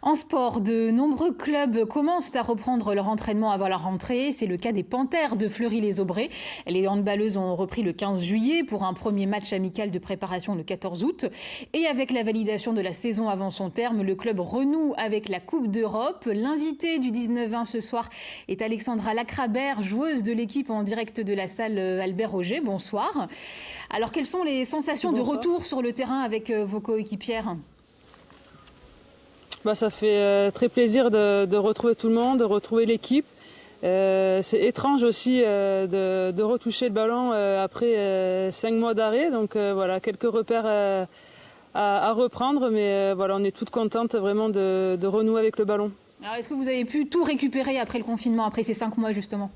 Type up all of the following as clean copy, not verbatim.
En sport, de nombreux clubs commencent à reprendre leur entraînement avant la rentrée. C'est le cas des Panthères de Fleury-les-Aubrais. Les handballeuses ont repris le 15 juillet pour un premier match amical de préparation le 14 août. Et avec la validation de la saison avant son terme, le club renoue avec la Coupe d'Europe. L'invité du 19-20 ce soir est Alexandra Lacrabert, joueuse de l'équipe en direct de la salle Albert Roger. Bonsoir. Alors, quelles sont les sensations de retour sur le terrain avec vos coéquipières ? Ça fait très plaisir de retrouver tout le monde, de retrouver l'équipe. C'est étrange aussi de retoucher le ballon après 5 mois d'arrêt. Donc voilà, quelques repères à reprendre. Mais voilà, on est toutes contentes vraiment de renouer avec le ballon. Alors, est-ce que vous avez pu tout récupérer après le confinement, après ces 5 mois justement ?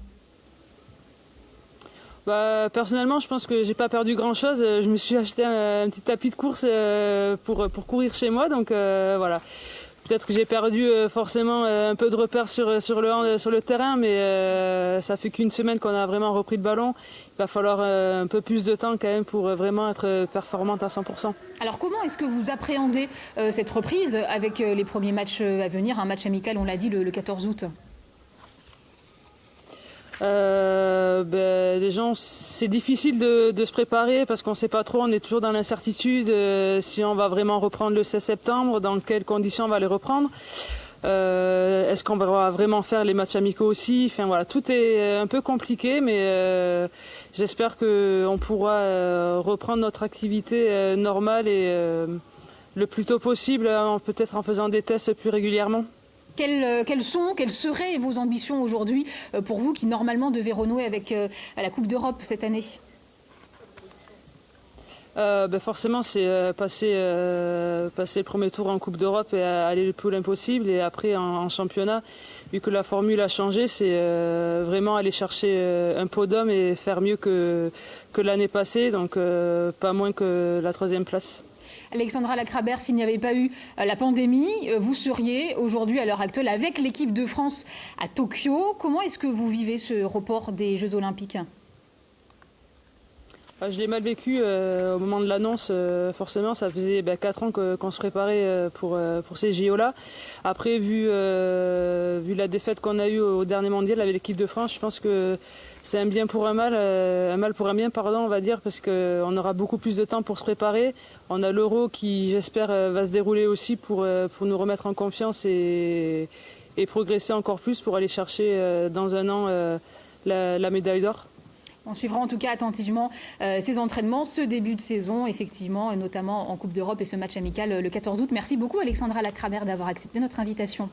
Personnellement, je pense que j'ai pas perdu grand-chose. Je me suis acheté un petit tapis de course pour courir chez moi. Donc voilà. Peut-être que j'ai perdu forcément un peu de repères sur le terrain, mais ça fait qu'une semaine qu'on a vraiment repris le ballon. Il va falloir un peu plus de temps quand même pour vraiment être performante à 100%. Alors comment est-ce que vous appréhendez cette reprise avec les premiers matchs à venir, un match amical, on l'a dit, le 14 août ? Déjà, c'est difficile de se préparer parce qu'on ne sait pas trop, on est toujours dans l'incertitude si on va vraiment reprendre le 16 septembre, dans quelles conditions on va les reprendre. Est-ce qu'on va vraiment faire les matchs amicaux aussi ? Enfin voilà, tout est un peu compliqué, mais j'espère qu'on pourra reprendre notre activité normale et le plus tôt possible, peut-être en faisant des tests plus régulièrement. Quelles seraient vos ambitions aujourd'hui pour vous qui normalement devez renouer avec la Coupe d'Europe cette année ? Forcément, c'est passer le premier tour en Coupe d'Europe et aller le plus loin possible. Et après, en championnat, vu que la formule a changé, c'est vraiment aller chercher un podium et faire mieux que l'année passée. Donc, pas moins que la 3e place. Alexandra Lacrabert, s'il n'y avait pas eu la pandémie, vous seriez aujourd'hui, à l'heure actuelle, avec l'équipe de France à Tokyo. Comment est-ce que vous vivez ce report des Jeux Olympiques ? Je l'ai mal vécu au moment de l'annonce. Forcément, ça faisait 4 ans qu'on se préparait pour ces JO-là. Après, vu la défaite qu'on a eue au dernier mondial avec l'équipe de France, je pense que c'est un bien pour un mal pour un bien, on va dire, parce qu'on aura beaucoup plus de temps pour se préparer. On a l'Euro qui, j'espère, va se dérouler aussi pour nous remettre en confiance et progresser encore plus pour aller chercher dans un an la médaille d'or. On suivra en tout cas attentivement ces entraînements, ce début de saison, effectivement, et notamment en Coupe d'Europe et ce match amical le 14 août. Merci beaucoup Alexandra Lacrabert d'avoir accepté notre invitation.